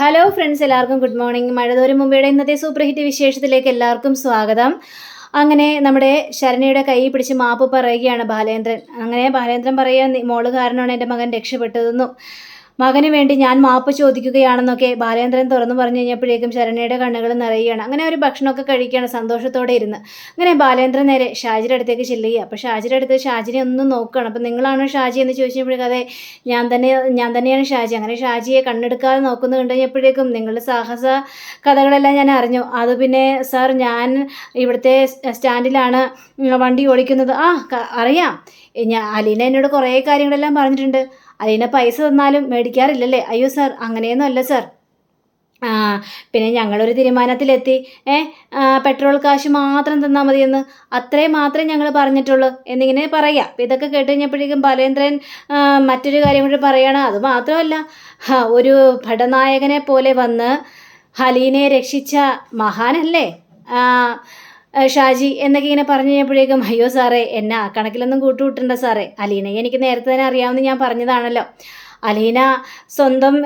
Hello friends, എല്ലാവർക്കും good morning. മഴതോരും മുമ്പയുടെ ഇന്നത്തെ super hit വിശേഷത്തിലേക്ക് എല്ലാവർക്കും സ്വാഗതം. അങ്ങനെ നമ്മുടെ ശരണ്യയുടെ കൈ പിടിച്ച് മാപ്പ് പറയുകയാണ് ബാലേന്ദ്രൻ. അങ്ങനെ ബാലേന്ദ്രൻ പറയാൻ, മോള് കാരണമാണ് എൻ്റെ മകൻ രക്ഷപ്പെട്ടതെന്നും മകന് വേണ്ടി ഞാൻ മാപ്പ് ചോദിക്കുകയാണെന്നൊക്കെ ബാലേന്ദ്രൻ തുറന്നു പറഞ്ഞു കഴിഞ്ഞപ്പോഴേക്കും ശരണ്യയുടെ കണ്ണുകൾ നിറയുകയാണ്. അങ്ങനെ ഒരു ഭക്ഷണമൊക്കെ കഴിക്കുകയാണ് സന്തോഷത്തോടെ ഇരുന്ന്. അങ്ങനെ ബാലേന്ദ്രൻ നേരെ ഷാജിയുടെ അടുത്തേക്ക് ചെല്ലുക. അപ്പോൾ ഷാജിയുടെ അടുത്ത് ഷാജിനെ ഒന്നും നോക്കുകയാണ്. അപ്പോൾ നിങ്ങളാണോ ഷാജി എന്ന് ചോദിച്ചപ്പോഴേക്കും അതെ ഞാൻ തന്നെയാണ് ഷാജി. അങ്ങനെ ഷാജിയെ കണ്ണെടുക്കാതെ നോക്കുന്നത് കണ്ടു കഴിഞ്ഞപ്പോഴേക്കും നിങ്ങളുടെ സാഹസ കഥകളെല്ലാം ഞാൻ അറിഞ്ഞു. അത് പിന്നെ സാർ, ഞാൻ ഇവിടുത്തെ സ്റ്റാൻഡിലാണ് വണ്ടി ഓടിക്കുന്നത്. അറിയാം, അലീന എന്നോട് കുറേ കാര്യങ്ങളെല്ലാം പറഞ്ഞിട്ടുണ്ട്. അലീന പൈസ തന്നാലും മേടിക്കാറില്ലല്ലേ? അയ്യോ സാർ, അങ്ങനെയൊന്നും അല്ല സാർ. പിന്നെ ഞങ്ങളൊരു തീരുമാനത്തിലെത്തി. പെട്രോൾ കാശ് മാത്രം തന്നാൽ മതിയെന്ന്, അത്രയും മാത്രമേ ഞങ്ങൾ പറഞ്ഞിട്ടുള്ളൂ എന്നിങ്ങനെ പറയാം. അപ്പം ഇതൊക്കെ കേട്ട് കഴിഞ്ഞപ്പോഴേക്കും ബാലേന്ദ്രൻ മറ്റൊരു കാര്യം കൂടി പറയുകയാണ്. അത് മാത്രമല്ല, ഒരു ഭടനായകനെ പോലെ വന്ന് അലീനയെ രക്ഷിച്ച മഹാനല്ലേ ഷാജി എന്നൊക്കെ ഇങ്ങനെ പറഞ്ഞു കഴിഞ്ഞപ്പോഴേക്കും അയ്യോ സാറേ, എന്നെ ആ കണക്കിലൊന്നും കൂട്ടുകൂട്ടണ്ട സാറേ. അലീനയെ എനിക്ക് നേരത്തെ തന്നെ അറിയാമെന്ന് ഞാൻ പറഞ്ഞതാണല്ലോ. അലീന സ്വന്തം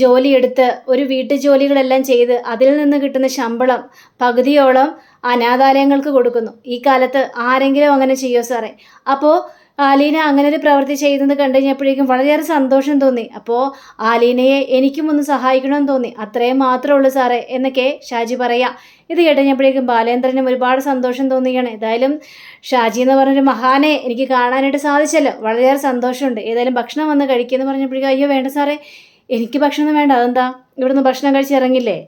ജോലിയെടുത്ത് ഒരു വീട്ടു ജോലികളെല്ലാം ചെയ്ത് അതിൽ നിന്ന് കിട്ടുന്ന ശമ്പളം പകുതിയോളം അനാഥാലയങ്ങൾക്ക് കൊടുക്കുന്നു. ഈ കാലത്ത് ആരെങ്കിലും അങ്ങനെ ചെയ്യുമോ സാറേ? അപ്പോൾ ആലീന അങ്ങനെ ഒരു പ്രവൃത്തി ചെയ്യുന്നത് കണ്ടു കഴിഞ്ഞപ്പോഴേക്കും വളരെയേറെ സന്തോഷം തോന്നി. അപ്പോൾ ആലീനയെ എനിക്കും ഒന്ന് സഹായിക്കണമെന്ന് തോന്നി, അത്രയും മാത്രമേ ഉള്ളൂ സാറേ എന്നൊക്കെ ഷാജി പറയാം. ഇത് കേട്ടുകഴിഞ്ഞപ്പോഴേക്കും ബാലേന്ദ്രനും ഒരുപാട് സന്തോഷം തോന്നുകയാണ്. ഏതായാലും ഷാജി എന്ന് പറഞ്ഞൊരു മഹാനെ എനിക്ക് കാണാനായിട്ട് സാധിച്ചല്ലോ, വളരെയേറെ സന്തോഷമുണ്ട്. ഏതായാലും ഭക്ഷണം വന്ന് കഴിക്കുമെന്ന് പറഞ്ഞപ്പോഴേക്കും അയ്യോ വേണ്ട സാറേ, എനിക്ക് ഭക്ഷണം വേണ്ട. അതെന്താ, ഇവിടുന്ന് ഭക്ഷണം കഴിച്ച് ഇറങ്ങില്ലേ?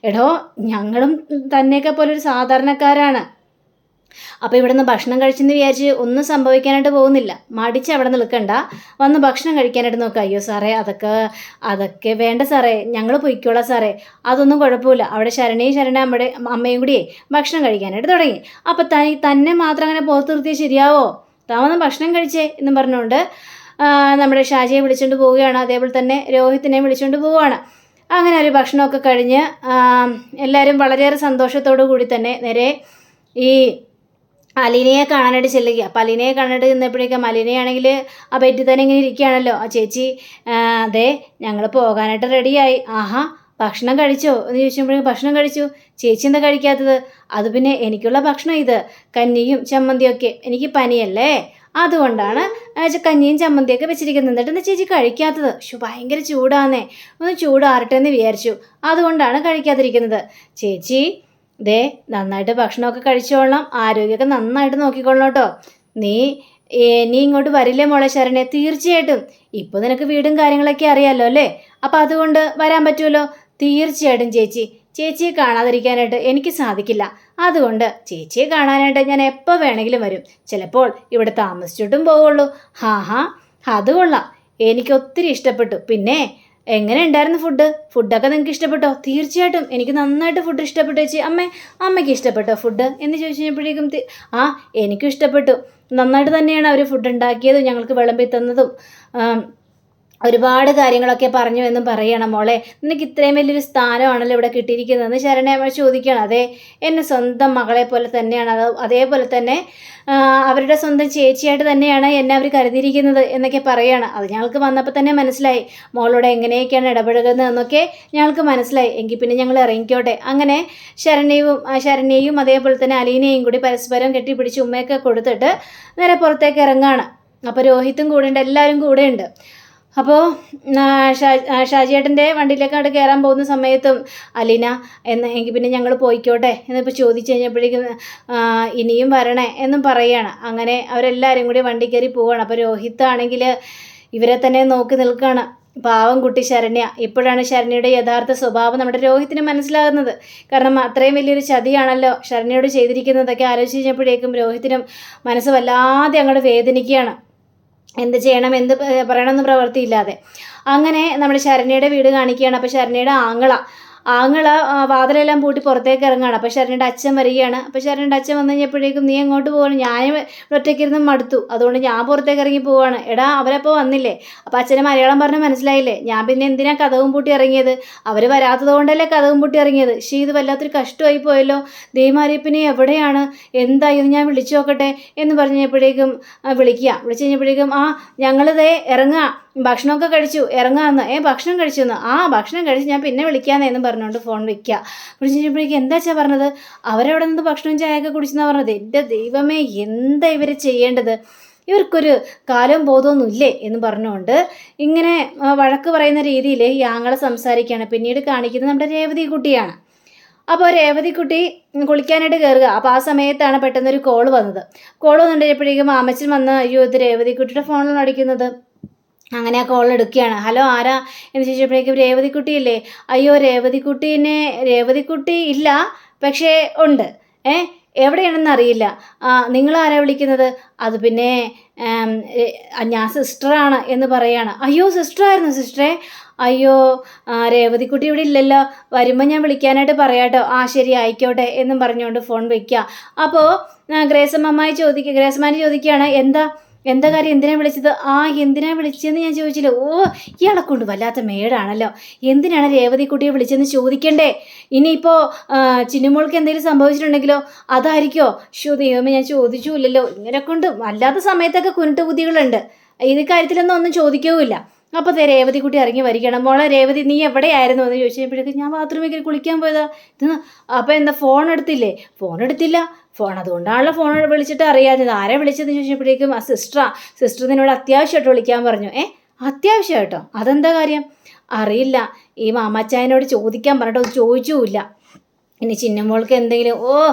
എടോ, ഞങ്ങളും തന്നെയൊക്കെ പോലെ ഒരു സാധാരണക്കാരാണ്. അപ്പോൾ ഇവിടുന്ന് ഭക്ഷണം കഴിച്ചെന്ന് വിചാരിച്ച് ഒന്നും സംഭവിക്കാനായിട്ട് പോകുന്നില്ല. മടിച്ച് അവിടെ നിൽക്കണ്ട, വന്ന് ഭക്ഷണം കഴിക്കാനായിട്ട് നോക്കുക. അയ്യോ സാറേ, അതൊക്കെ വേണ്ട സാറേ, ഞങ്ങൾ പൊയ്ക്കോളാം സാറേ, അതൊന്നും കുഴപ്പമില്ല. അവിടെ ശരണ അമ്മയും കൂടിയേ ഭക്ഷണം കഴിക്കാനായിട്ട് തുടങ്ങി. അപ്പോൾ തന്നെ മാത്രം അങ്ങനെ പുറത്ത് നിർത്തിയാൽ ശരിയാവോ? താമന്ന് ഭക്ഷണം കഴിച്ചേ എന്നും പറഞ്ഞുകൊണ്ട് നമ്മുടെ ഷാജിയെ വിളിച്ചുകൊണ്ട് പോവുകയാണ്. അതേപോലെ തന്നെ രോഹിത്തിനെ വിളിച്ചുകൊണ്ട് പോവുകയാണ്. അങ്ങനെ ഒരു ഭക്ഷണമൊക്കെ കഴിഞ്ഞ് എല്ലാവരും വളരെയേറെ സന്തോഷത്തോടു കൂടി തന്നെ നേരെ ഈ അലീനയെ കാണാനായിട്ട് ചെല്ലുക. അപ്പോൾ അലീനയെ കാണാനായിട്ട് ചെന്നപ്പോഴേക്കും അലീനയാണെങ്കിൽ ആ ബെഡിൽ തന്നെ ഇങ്ങനെ ഇരിക്കുകയാണല്ലോ. ആ ചേച്ചി, അതെ ഞങ്ങൾ പോകാനായിട്ട് റെഡിയായി. ഭക്ഷണം കഴിച്ചോ എന്ന് ചോദിച്ചപ്പോഴേക്കും ഭക്ഷണം കഴിച്ചു. ചേച്ചി എന്താ കഴിക്കാത്തത്? അത് പിന്നെ എനിക്കുള്ള ഭക്ഷണം ഇത്, കഞ്ഞിയും ചമ്മന്തിയൊക്കെ. എനിക്ക് പനിയല്ലേ, അതുകൊണ്ടാണ് കഞ്ഞിയും ചമ്മന്തിയൊക്കെ വെച്ചിരിക്കുന്നത്. എന്നിട്ട് എന്താ ചേച്ചി കഴിക്കാത്തത്? ഭയങ്കര ചൂടാന്നേ, ഒന്ന് ചൂടാറട്ടെ എന്ന് വിചാരിച്ചു, അതുകൊണ്ടാണ് കഴിക്കാതിരിക്കുന്നത്. ചേച്ചി ദേ നന്നായിട്ട് ഭക്ഷണമൊക്കെ കഴിച്ചോളണം, ആരോഗ്യമൊക്കെ നന്നായിട്ട് നോക്കിക്കൊള്ളണം കേട്ടോ. നീ ഇങ്ങോട്ട് വരില്ലേ മോളെ ശരണ്യ? തീർച്ചയായിട്ടും. ഇപ്പോൾ നിനക്ക് വീടും കാര്യങ്ങളൊക്കെ അറിയാമല്ലോ അല്ലേ? അപ്പം അതുകൊണ്ട് വരാൻ പറ്റുമല്ലോ. തീർച്ചയായിട്ടും ചേച്ചിയെ കാണാതിരിക്കാനായിട്ട് എനിക്ക് സാധിക്കില്ല. അതുകൊണ്ട് ചേച്ചിയെ കാണാനായിട്ട് ഞാൻ എപ്പോൾ വേണമെങ്കിലും വരും. ചിലപ്പോൾ ഇവിടെ താമസിച്ചിട്ടും പോവുള്ളൂ. അത് കൊള്ളാം, എനിക്ക് ഒത്തിരി ഇഷ്ടപ്പെട്ടു. പിന്നെ എങ്ങനെ ഉണ്ടായിരുന്നു ഫുഡൊക്കെ നിങ്ങൾക്ക് ഇഷ്ടപ്പെട്ടോ? തീർച്ചയായിട്ടും എനിക്ക് നന്നായിട്ട് ഫുഡ് ഇഷ്ടപ്പെട്ടു ചേച്ചി. അമ്മയ്ക്ക് ഇഷ്ടപ്പെട്ടോ ഫുഡ് എന്ന് ചോദിച്ചു കഴിഞ്ഞപ്പോഴേക്കും എനിക്കും ഇഷ്ടപ്പെട്ടു. നന്നായിട്ട് തന്നെയാണ് അവർ ഫുഡ് ഉണ്ടാക്കിയതും ഞങ്ങൾക്ക് വിളമ്പി തന്നതും. ഒരുപാട് കാര്യങ്ങളൊക്കെ പറഞ്ഞു എന്നും പറയണം. മോളെ, നിനക്ക് ഇത്രയും വലിയൊരു സ്ഥാനമാണല്ലോ ഇവിടെ കിട്ടിയിരിക്കുന്നതെന്ന് ശരണയമ്മ ചോദിക്കുകയാണ്. അതെ, എന്നെ സ്വന്തം മകളെ പോലെ തന്നെയാണ്, അതേപോലെ തന്നെ അവരുടെ സ്വന്തം ചേച്ചിയായിട്ട് തന്നെയാണ് എന്നെ അവർ കരുതിയിരിക്കുന്നത് എന്നൊക്കെ പറയുകയാണ്. അത് ഞങ്ങൾക്ക് വന്നപ്പോൾ തന്നെ മനസ്സിലായി, മോളോട് എങ്ങനെയൊക്കെയാണ് ഇടപെടുന്നത് എന്നൊക്കെ ഞങ്ങൾക്ക് മനസ്സിലായി. എങ്കിൽ പിന്നെ ഞങ്ങൾ ഇറങ്ങിക്കോട്ടെ. അങ്ങനെ ശരണ്യയും അതേപോലെ തന്നെ അലീനയും കൂടി പരസ്പരം കെട്ടിപ്പിടിച്ച് ഉമ്മയൊക്കെ കൊടുത്തിട്ട് നേരെ പുറത്തേക്ക് ഇറങ്ങുകയാണ്. അപ്പോൾ രോഹിത്തും കൂടെ ഉണ്ട്, എല്ലാവരും കൂടെ ഉണ്ട്. അപ്പോൾ ഷാജിയേട്ടൻ്റെ വണ്ടിയിലേക്ക് അവിടെ കയറാൻ പോകുന്ന സമയത്തും അലീന എങ്കിൽ പിന്നെ ഞങ്ങൾ പോയിക്കോട്ടെ എന്നിപ്പോൾ ചോദിച്ചു കഴിഞ്ഞപ്പോഴേക്കും ഇനിയും വരണേ എന്നും പറയുകയാണ്. അങ്ങനെ അവരെല്ലാവരും കൂടി വണ്ടി കയറി പോവുകയാണ്. അപ്പോൾ രോഹിത്താണെങ്കിൽ ഇവരെ തന്നെ നോക്കി നിൽക്കുകയാണ്. പാവം കുട്ടി ശരണ്യ. ഇപ്പോഴാണ് ശരണ്യയുടെ യഥാർത്ഥ സ്വഭാവം നമ്മുടെ രോഹിത്തിന് മനസ്സിലാകുന്നത്. കാരണം അത്രയും വലിയൊരു ചതിയാണല്ലോ ശരണ്യയോട് ചെയ്തിരിക്കുന്നതൊക്കെ ആലോചിച്ച് കഴിഞ്ഞപ്പോഴേക്കും രോഹിത്തിനും മനസ്സ് വല്ലാതെ അങ്ങോട്ട് വേദനിക്കുകയാണ്. എന്ത് ചെയ്യണം, എന്ത് പറയണമെന്ന് പ്രവൃത്തിയില്ലാതെ. അങ്ങനെ നമ്മുടെ ശരണ്യയുടെ വീട് കാണിക്കുകയാണ്. അപ്പോൾ ശരണ്യയുടെ ആങ്ങള വാതിലെല്ലാം പൂട്ടി പുറത്തേക്ക് ഇറങ്ങുകയാണ്. അപ്പോൾ ശരണ്യയുടെ അച്ഛൻ വരികയാണ്. അപ്പോൾ ശരണ്യയുടെ അച്ഛൻ വന്നു കഴിഞ്ഞപ്പോഴേക്കും നീ എങ്ങോട്ട് പോകണം? ഞാൻ ഒറ്റയ്ക്കിരുന്ന് മടുത്തു, അതുകൊണ്ട് ഞാൻ പുറത്തേക്ക് ഇറങ്ങി പോവാണ്. എടാ, അവരപ്പോൾ വന്നില്ലേ? അപ്പോൾ അച്ഛനെ മലയാളം പറഞ്ഞ് മനസ്സിലായില്ലേ? ഞാൻ പിന്നെ എന്തിനാ കഥവും പൂട്ടി ഇറങ്ങിയത്? അവർ വരാത്തത് കൊണ്ടല്ലേ കഥവും പൂട്ടി ഇറങ്ങിയത്. ഇത് വല്ലാത്തൊരു കഷ്ടമായി പോയല്ലോ. ദേമാരിയപ്പിനെ എവിടെയാണ്, എന്തായി, ഞാൻ വിളിച്ചു നോക്കട്ടെ എന്ന് പറഞ്ഞപ്പോഴേക്കും വിളിച്ചു കഴിഞ്ഞപ്പോഴേക്കും ഞങ്ങളിതേ ഇറങ്ങുക ഭക്ഷണമൊക്കെ കഴിച്ചു ഇറങ്ങാമെന്ന്. ഭക്ഷണം കഴിച്ചു എന്ന്. ഭക്ഷണം കഴിച്ച് ഞാൻ പിന്നെ വിളിക്കാമെന്ന് പറഞ്ഞുകൊണ്ട് ഫോൺ വെക്കുക. വിളിച്ചപ്പോഴേക്കും എന്താ വെച്ചാൽ പറഞ്ഞത്, അവരവിടെ നിന്ന് ഭക്ഷണവും ചായയൊക്കെ കുടിച്ചെന്നാണ് പറഞ്ഞത്. എൻ്റെ ദൈവമേ, എന്താ ഇവർ ചെയ്യേണ്ടത്, ഇവർക്കൊരു കാലവും ബോധമൊന്നും ഇല്ലേ എന്ന് പറഞ്ഞുകൊണ്ട് ഇങ്ങനെ വഴക്ക് പറയുന്ന രീതിയിൽ ഈ ആങ്ങളെ സംസാരിക്കുകയാണ്. പിന്നീട് കാണിക്കുന്നത് നമ്മുടെ രേവതി കുട്ടിയാണ്. അപ്പോൾ രേവതി കുട്ടി കുളിക്കാനായിട്ട് കയറുക. അപ്പോൾ ആ സമയത്താണ് പെട്ടെന്നൊരു കോൾ വന്നത്. കോൾ വന്നിട്ടുണ്ടെപ്പോഴേക്കും മാമച്ചൻ വന്ന്, അയ്യോ ഇത് രേവതി കുട്ടിയുടെ ഫോണിലാണ് അടിക്കുന്നത്. അങ്ങനെ ആ കോൾ എടുക്കുകയാണ്. ഹലോ ആരാ എന്ന് ചോദിച്ചപ്പോഴേക്കും രേവതിക്കുട്ടിയില്ലേ? അയ്യോ രേവതിക്കുട്ടി ഇല്ല, പക്ഷേ ഉണ്ട്. എവിടെയാണെന്ന് അറിയില്ല. നിങ്ങളാരാ വിളിക്കുന്നത്? അത് പിന്നെ ഞാൻ സിസ്റ്ററാണ് എന്ന് പറയാണ്. അയ്യോ സിസ്റ്ററായിരുന്നു സിസ്റ്ററെ. അയ്യോ രേവതിക്കുട്ടി ഇവിടെ ഇല്ലല്ലോ, വരുമ്പോൾ ഞാൻ വിളിക്കാനായിട്ട് പറയാട്ടോ. ശരി ആയിക്കോട്ടെ എന്നും പറഞ്ഞുകൊണ്ട് ഫോൺ വയ്ക്കുക. അപ്പോൾ ഗ്രേസമ്മാനി ചോദിക്കുകയാണ്, എന്താ കാര്യം, എന്തിനാണ് വിളിച്ചത്? എന്തിനാണ് വിളിച്ചതെന്ന് ഞാൻ ചോദിച്ചില്ല. ഇയാളെ കൊണ്ട് വല്ലാത്ത മേടാണല്ലോ, എന്തിനാണ് രേവതിക്കുട്ടിയെ വിളിച്ചതെന്ന് ചോദിക്കണ്ടേ? ഇനിയിപ്പോൾ ചിന്നുമോൾക്ക് എന്തെങ്കിലും സംഭവിച്ചിട്ടുണ്ടെങ്കിലോ, അതായിരിക്കോ? ദൈവമേ, ഞാൻ ചോദിച്ചില്ലല്ലോ. ഇങ്ങനെ കൊണ്ട് വല്ലാത്ത സമയത്തൊക്കെ കുരുട്ട് ബുദ്ധികളുണ്ട്. ഇത് കാര്യത്തിലൊന്നും ഒന്നും ചോദിക്കുകയുമില്ല. അപ്പോൾ രേവതിക്കുട്ടി ഇറങ്ങി വരികയാണ്. മോളെ രേവതി, നീ എവിടെയായിരുന്നു എന്ന് ചോദിച്ചപ്പോഴേക്കും ഞാൻ ബാത്റൂമിൽ കുളിക്കാൻ പോയതാ. അപ്പോൾ എന്താ ഫോൺ എടുത്തില്ലേ? ഫോൺ എടുത്തില്ല. അതുകൊണ്ടാണല്ലോ ഫോൺ വിളിച്ചിട്ട് അറിയാഞ്ഞത്. ആരെ വിളിച്ചതെന്ന് ചോദിച്ചപ്പോഴേക്കും സിസ്റ്റർ നിന്നോട് അത്യാവശ്യമായിട്ട് വിളിക്കാൻ പറഞ്ഞു. അത്യാവശ്യമായിട്ടോ? അതെന്താ കാര്യം? അറിയില്ല, ഈ മാമച്ചായനോട് ചോദിക്കാൻ പറഞ്ഞിട്ട് ചോദിച്ചുമില്ല. ഇനി ചിന്നമോൾക്ക് എന്തെങ്കിലും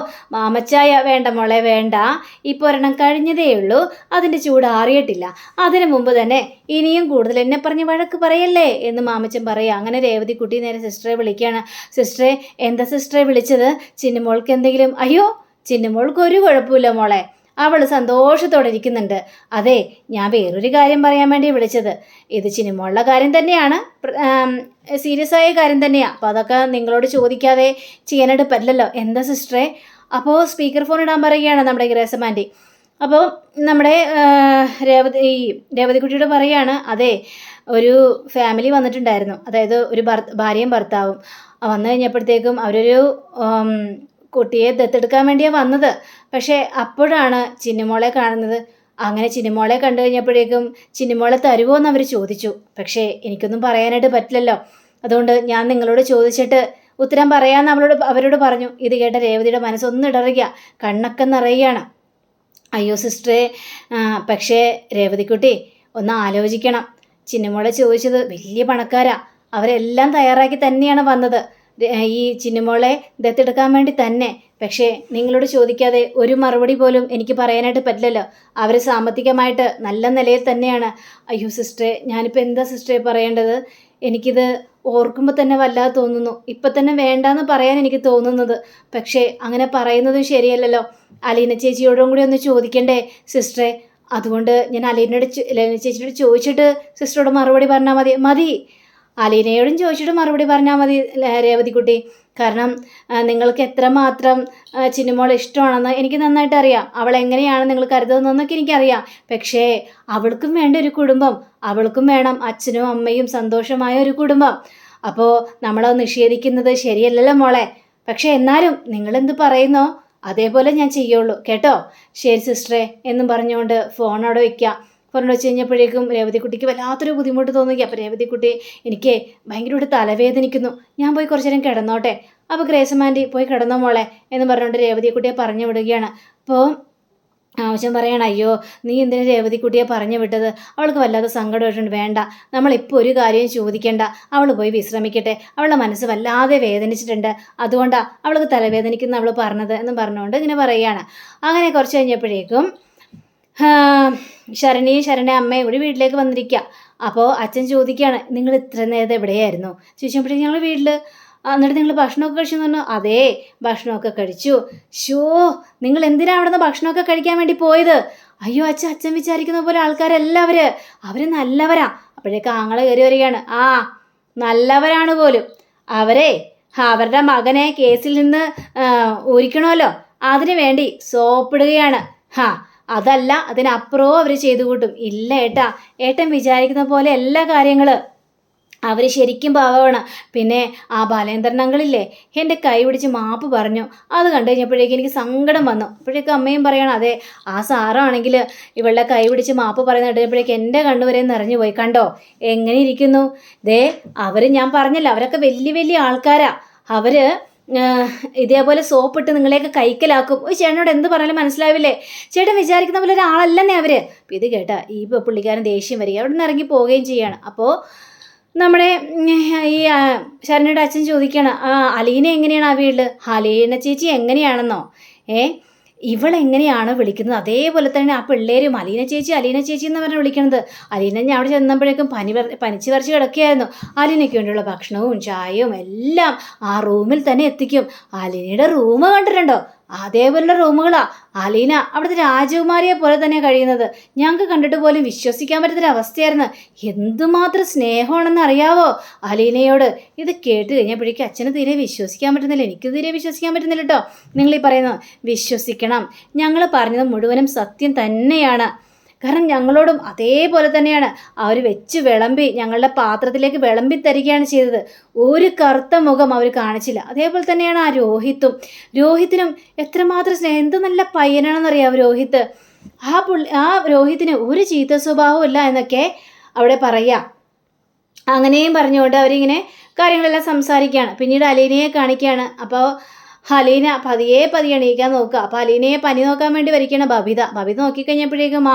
മാമച്ചായ വേണ്ട മോളെ, വേണ്ട, ഇപ്പോൾ ഒരെണ്ണം കഴിഞ്ഞതേ ഉള്ളൂ, അതിൻ്റെ ചൂട് ആറിയിട്ടില്ല, അതിനു മുമ്പ് തന്നെ ഇനിയും കൂടുതൽ എന്നെ പറഞ്ഞ് വഴക്ക് പറയല്ലേ എന്ന് മാമച്ചൻ പറയുക. അങ്ങനെ രേവതിക്കുട്ടി നേരെ സിസ്റ്ററെ വിളിക്കുകയാണ്. സിസ്റ്ററെ, എന്താ സിസ്റ്ററെ വിളിച്ചത്? ചിന്നമോൾക്ക് എന്തെങ്കിലും? അയ്യോ, ചിന്നമോൾക്ക് ഒരു കുഴപ്പമില്ല മോളെ, അവൾ സന്തോഷത്തോടെ ഇരിക്കുന്നുണ്ട്. അതെ, ഞാൻ വേറൊരു കാര്യം പറയാൻ വേണ്ടി വിളിച്ചത്. ഇത് ചിനിമോളുടെ കാര്യം തന്നെയാണ്, സീരിയസ് ആയ കാര്യം തന്നെയാണ്. അപ്പോൾ അതൊക്കെ നിങ്ങളോട് ചോദിക്കാതെ ചെയ്യാനായിട്ട് പറ്റില്ലല്ലോ. എന്താ സിസ്റ്ററെ? അപ്പോൾ സ്പീക്കർ ഫോൺ ഇടാൻ പറയുകയാണ് നമ്മുടെ ഗ്രേസമാൻറ്റി. അപ്പോൾ നമ്മുടെ രേവതിക്കുട്ടിയോട് പറയുകയാണ്, അതെ, ഒരു ഫാമിലി വന്നിട്ടുണ്ടായിരുന്നു, അതായത് ഒരു ഭാര്യയും ഭർത്താവും. വന്നു കഴിഞ്ഞപ്പോഴത്തേക്കും അവരൊരു കുട്ടിയെ ദത്തെടുക്കാൻ വേണ്ടിയാണ് വന്നത്. പക്ഷേ അപ്പോഴാണ് ചിന്നുമോളെ കാണുന്നത്. അങ്ങനെ ചിന്നുമോളെ കണ്ടു കഴിഞ്ഞപ്പോഴേക്കും ചിന്നുമോളെ തരുമോ എന്ന് അവർ ചോദിച്ചു. പക്ഷേ എനിക്കൊന്നും പറയാനായിട്ട് പറ്റില്ലല്ലോ, അതുകൊണ്ട് ഞാൻ നിങ്ങളോട് ചോദിച്ചിട്ട് ഉത്തരം പറയാമെന്ന് അവരോട് പറഞ്ഞു. ഇത് കേട്ട രേവതിയുടെ മനസ്സൊന്നിടറുക, കണ്ണൊക്കെ നിറയുകയാണ്. അയ്യോ സിസ്റ്ററെ, പക്ഷേ രേവതിക്കുട്ടി ഒന്ന് ആലോചിക്കണം. ചിന്നുമോളെ ചോദിച്ചത് വലിയ പണക്കാരാ, അവരെല്ലാം തയ്യാറാക്കി തന്നെയാണ് വന്നത് ഈ ചിന്നുമോളെ ദത്തെടുക്കാൻ വേണ്ടി തന്നെ. പക്ഷേ നിങ്ങളോട് ചോദിക്കാതെ ഒരു മറുപടി പോലും എനിക്ക് പറയാനായിട്ട് പറ്റില്ലല്ലോ. അവർ സാമ്പത്തികമായിട്ട് നല്ല നിലയിൽ തന്നെയാണ്. അയ്യോ സിസ്റ്ററെ, ഞാനിപ്പോൾ എന്താ സിസ്റ്ററെ പറയേണ്ടത്? എനിക്കിത് ഓർക്കുമ്പോൾ തന്നെ വല്ലാതെ തോന്നുന്നു. ഇപ്പം തന്നെ വേണ്ടാന്ന് പറയാൻ എനിക്ക് തോന്നുന്നത്. പക്ഷേ അങ്ങനെ പറയുന്നതും ശരിയല്ലല്ലോ. അലീന ചേച്ചിയോടും കൂടി ഒന്ന് ചോദിക്കണ്ടേ സിസ്റ്ററെ? അതുകൊണ്ട് ഞാൻ അലീന ചേച്ചിയോട് ചോദിച്ചിട്ട് സിസ്റ്ററോട് മറുപടി പറഞ്ഞാൽ മതി. അലീനയോടും ചോദിച്ചിട്ട് മറുപടി പറഞ്ഞാൽ മതി രേവതിക്കുട്ടി. കാരണം നിങ്ങൾക്ക് എത്രമാത്രം ചിന്നുമോൾ ഇഷ്ടമാണെന്ന് എനിക്ക് നന്നായിട്ട് അറിയാം. അവൾ എങ്ങനെയാണ് നിങ്ങൾ കരുതുന്നതെന്നൊക്കെ എനിക്കറിയാം. പക്ഷേ അവൾക്കും വേണ്ട ഒരു കുടുംബം, അവൾക്കും വേണം അച്ഛനും അമ്മയും സന്തോഷമായ ഒരു കുടുംബം. അപ്പോൾ നമ്മളത് നിഷേധിക്കുന്നത് ശരിയല്ലല്ലോ മോളെ. പക്ഷേ എന്നാലും നിങ്ങളെന്ത് പറയുന്നോ അതേപോലെ ഞാൻ ചെയ്യുള്ളൂ കേട്ടോ. ശരി സിസ്റ്ററെ എന്നും പറഞ്ഞുകൊണ്ട് ഫോൺ അവിടെ വയ്ക്കുക. ഫോൺ വെച്ച് കഴിഞ്ഞപ്പോഴേക്കും രേവതിക്കുട്ടിക്ക് വല്ലാത്തൊരു ബുദ്ധിമുട്ട് തോന്നുക. അപ്പോൾ രേവതിക്കുട്ടി, എനിക്ക് ഭയങ്കരമായിട്ട് തലവേദനിക്കുന്നു, ഞാൻ പോയി കുറച്ചു നേരം കിടന്നോട്ടെ. അപ്പോൾ ഗ്രേസമാൻറ്റി പോയി കിടന്നോ മോളെ എന്ന് പറഞ്ഞുകൊണ്ട് രേവതിക്കുട്ടിയെ പറഞ്ഞു വിടുകയാണ്. അപ്പോൾ ആവശ്യം പറയണം, അയ്യോ നീ എന്തിനാ രേവതിക്കുട്ടിയെ പറഞ്ഞു വിട്ടത്? അവൾക്ക് വല്ലാതെ സങ്കടമായിട്ടുണ്ട്. വേണ്ട, നമ്മളിപ്പോൾ ഒരു കാര്യവും ചോദിക്കേണ്ട, അവൾ പോയി വിശ്രമിക്കട്ടെ, അവളുടെ മനസ്സ് വല്ലാതെ വേദനിച്ചിട്ടുണ്ട്, അതുകൊണ്ടാണ് അവൾക്ക് തലവേദനിക്കുന്ന അവൾ പറഞ്ഞത് എന്ന് പറഞ്ഞുകൊണ്ട് ഇങ്ങനെ പറയുകയാണ്. അങ്ങനെ കുറച്ച് കഴിഞ്ഞപ്പോഴേക്കും ശരണ അമ്മയും കൂടി വീട്ടിലേക്ക് വന്നിരിക്കുക. അപ്പോൾ അച്ഛൻ ചോദിക്കുകയാണ്, നിങ്ങൾ ഇത്ര നേരത്തെ എവിടെയായിരുന്നു ചോദിച്ചപ്പോഴേക്കും ഞങ്ങൾ വീട്ടിൽ. എന്നിട്ട് നിങ്ങൾ ഭക്ഷണമൊക്കെ കഴിച്ചെന്ന് പറഞ്ഞു. അതേ, ഭക്ഷണമൊക്കെ കഴിച്ചു. നിങ്ങൾ എന്തിനാണ് അവിടെ നിന്ന് ഭക്ഷണമൊക്കെ കഴിക്കാൻ വേണ്ടി പോയത്? അയ്യോ അച്ഛൻ വിചാരിക്കുന്ന പോലെ ആൾക്കാരെല്ലാവരും അവർ നല്ലവരാ. അപ്പോഴേക്ക് ആങ്ങളെ കയറി വരികയാണ്. നല്ലവരാണ് പോലും അവരുടെ മകനെ കേസിൽ നിന്ന് ഊരിക്കണമല്ലോ, അതിനു വേണ്ടി സോപ്പിടുകയാണ്. അതല്ല, അതിനപ്പുറവും അവർ ചെയ്തു കൂട്ടും. ഇല്ല ഏട്ടൻ വിചാരിക്കുന്ന പോലെ എല്ലാ കാര്യങ്ങൾ അവർ ശരിക്കും പാവമാണ്. പിന്നെ ആ ബാലേന്ദ്രൻ അങ്കിളില്ലേ, എൻ്റെ കൈ പിടിച്ച് മാപ്പ് പറഞ്ഞു. അത് കണ്ടു കഴിഞ്ഞപ്പോഴേക്കും എനിക്ക് സങ്കടം വന്നു. അപ്പോഴേക്കും അമ്മയും പറയണം, അതെ ആ സാറാണെങ്കിൽ ഇവളുടെ കൈ പിടിച്ച് മാപ്പ് പറയുന്ന കേട്ടപ്പോഴേക്കും എൻ്റെ കണ്ണുവരെ നിറഞ്ഞു പോയി. കണ്ടോ എങ്ങനെ ഇരിക്കുന്നു. ദേ അവർ, ഞാൻ പറഞ്ഞല്ലോ, അവരൊക്കെ വലിയ വലിയ ആൾക്കാരാ. അവർ ഇതേപോലെ സോപ്പിട്ട് നിങ്ങളെയൊക്കെ കൈക്കലാക്കും. ഒരു ചേട്ടനോട് എന്ത് പറഞ്ഞാലും മനസ്സിലാവില്ലേ? ചേട്ടൻ വിചാരിക്കുന്ന പോലെ ഒരാളല്ലെന്നേ അവർ. അപ്പം ഇത് കേട്ടാ ഈ പുള്ളിക്കാരൻ ദേഷ്യം വരിക, അവിടെ നിന്ന് ഇറങ്ങി പോവുകയും ചെയ്യാണ്. അപ്പോൾ നമ്മുടെ ഈ ശരണ്യയുടെ അച്ഛൻ ചോദിക്കണം, അലീന എങ്ങനെയാണ് ആ വീട്ടിൽ? അലീന ചേച്ചി എങ്ങനെയാണെന്നോ? ഇവളെങ്ങനെയാണോ വിളിക്കുന്നത് അതേപോലെ തന്നെ ആ പിള്ളേരും അലീന ചേച്ചി എന്ന് പറഞ്ഞ് വിളിക്കണത്. അലീന ഞാൻ അവിടെ ചെന്നപ്പോഴേക്കും പനിച്ച് വരച്ച് കിടക്കുകയായിരുന്നു. അലീനയ്ക്ക് വേണ്ടിയുള്ള ഭക്ഷണവും ചായയും എല്ലാം ആ റൂമിൽ തന്നെ എത്തിക്കും. അലീനയുടെ റൂം കണ്ടിട്ടുണ്ടോ? അതേപോലുള്ള റൂമുകളാ. അലീന അവിടുത്തെ രാജകുമാരിയെ പോലെ തന്നെ കഴിയുന്നത്. ഞങ്ങൾക്ക് കണ്ടിട്ട് പോലും വിശ്വസിക്കാൻ പറ്റുന്നൊരവസ്ഥയായിരുന്നു. എന്തുമാത്രം സ്നേഹമാണെന്ന് അറിയാവോ അലീനയോട്. ഇത് കേട്ട് കഴിഞ്ഞപ്പോഴേക്കും അച്ഛന് തീരെ വിശ്വസിക്കാൻ പറ്റുന്നില്ല, എനിക്ക് തീരെ വിശ്വസിക്കാൻ പറ്റുന്നില്ല കേട്ടോ. നിങ്ങളീ പറയുന്നത് വിശ്വസിക്കണം. ഞങ്ങൾ പറഞ്ഞത് മുഴുവനും സത്യം തന്നെയാണ്. കാരണം ഞങ്ങളോടും അതേപോലെ തന്നെയാണ് അവർ വെച്ച് വിളമ്പി ഞങ്ങളുടെ പാത്രത്തിലേക്ക് വിളമ്പി തരികയാണ് ചെയ്തത്. ഒരു കറുത്ത മുഖം അവർ കാണിച്ചില്ല. അതേപോലെ തന്നെയാണ് ആ രോഹിത്തിനും എത്രമാത്രം സ്നേഹം, എന്ത് നല്ല പയ്യനാണെന്നറിയാം രോഹിത്ത്. ആ രോഹിത്തിന് ഒരു ചീത്ത സ്വഭാവവും ഇല്ല എന്നൊക്കെ അവിടെ പറയാം. അങ്ങനെയും പറഞ്ഞുകൊണ്ട് അവരിങ്ങനെ കാര്യങ്ങളെല്ലാം സംസാരിക്കുകയാണ്. പിന്നീട് അലീനയെ കാണിക്കുകയാണ്. അപ്പോൾ അലീന പതിയെ എണീക്കാൻ നോക്കുക. അപ്പോൾ അലീനയെ പനി നോക്കാൻ വേണ്ടി വരികയാണ് ബബിത നോക്കിക്കഴിഞ്ഞപ്പോഴേക്കും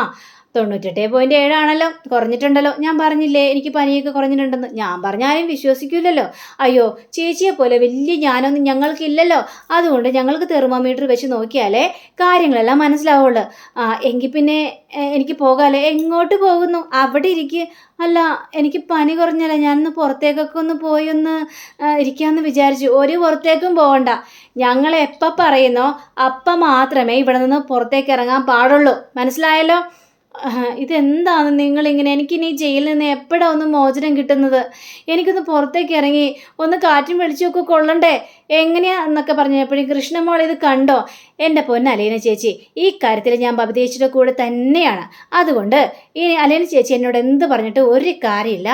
98.7 ആണല്ലോ, കുറഞ്ഞിട്ടുണ്ടല്ലോ. ഞാൻ പറഞ്ഞില്ലേ എനിക്ക് പനിയൊക്കെ കുറഞ്ഞിട്ടുണ്ടെന്ന്. ഞാൻ പറഞ്ഞാലും വിശ്വസിക്കില്ലല്ലോ. അയ്യോ ചേച്ചിയെ പോലെ വലിയ ജ്ഞാനമൊന്നും ഞങ്ങൾക്കില്ലല്ലോ, അതുകൊണ്ട് ഞങ്ങൾക്ക് തെർമോമീറ്റർ വെച്ച് നോക്കിയാലേ കാര്യങ്ങളെല്ലാം മനസ്സിലാവുള്ളൂ. എങ്കിൽ പിന്നെ എനിക്ക് പോകാമല്ലേ? എങ്ങോട്ട് പോകുന്നു? അവിടെ ഇരിക്കുക. അല്ല എനിക്ക് പനി കുറഞ്ഞല്ല, ഞാനൊന്ന് പുറത്തേക്കൊക്കെ ഒന്ന് പോയി ഒന്ന് ഇരിക്കാമെന്ന് വിചാരിച്ചു. ഒരു പുറത്തേക്കും പോകണ്ട. ഞങ്ങൾ എപ്പോൾ പറയുന്നോ അപ്പം മാത്രമേ ഇവിടെ നിന്ന് പുറത്തേക്ക് ഇറങ്ങാൻ പാടുള്ളൂ, മനസ്സിലായല്ലോ? ഇതെന്താണ് നിങ്ങളിങ്ങനെ? എനിക്കിനി ജയിലിൽ നിന്ന് എപ്പോഴാണ് ഒന്ന് മോചനം കിട്ടുന്നത്? എനിക്കൊന്ന് പുറത്തേക്ക് ഇറങ്ങി ഒന്ന് കാറ്റും വെളിച്ചമൊക്കെ കൊള്ളണ്ടേ? എങ്ങനെയാ എന്നൊക്കെ പറഞ്ഞപ്പോഴും കൃഷ്ണമോൾ ഇത് കണ്ടോ? എൻ്റെ പൊന്നലീന ചേച്ചി, ഈ കാര്യത്തിൽ ഞാൻ ബബിതേച്ചിയുടെ കൂടെ തന്നെയാണ്. അതുകൊണ്ട് ഈ അലീന ചേച്ചി എന്നോട് എന്ത് പറഞ്ഞിട്ട് ഒരു കാര്യമില്ല,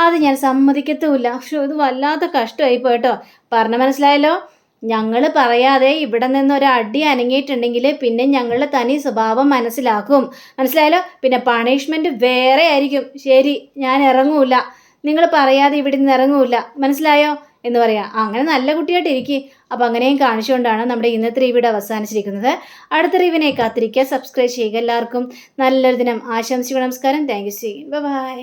അത് ഞാൻ സമ്മതിക്കത്തുമില്ല. പക്ഷേ ഇത് വല്ലാത്ത കഷ്ടമായി പോയിട്ടോ. പറഞ്ഞ മനസ്സിലായല്ലോ? ഞങ്ങൾ പറയാതെ ഇവിടെ നിന്ന് ഒരടി അനങ്ങിയിട്ടുണ്ടെങ്കിൽ പിന്നെ ഞങ്ങളുടെ തനി സ്വഭാവം മനസ്സിലായല്ലോ? പിന്നെ പണിഷ്മെൻറ്റ് വേറെ ആയിരിക്കും. ശരി, ഞാൻ ഇറങ്ങൂല, നിങ്ങൾ പറയാതെ ഇവിടെ നിന്ന് ഇറങ്ങൂല, മനസ്സിലായോ എന്ന് പറയാം. അങ്ങനെ നല്ല കുട്ടിയായിട്ട് ഇരിക്കുക. അപ്പം അങ്ങനെയും കാണിച്ചുകൊണ്ടാണ് നമ്മുടെ ഇന്നത്തെ റിവ്യൂടെ അവസാനിച്ചിരിക്കുന്നത്. അടുത്ത റിവ്യൂവിനെ കാത്തിരിക്കുക, സബ്സ്ക്രൈബ് ചെയ്യുക. എല്ലാവർക്കും നല്ലൊരു ദിനം ആശംസിക്കുക. നമസ്കാരം. Thank you. ബൈ.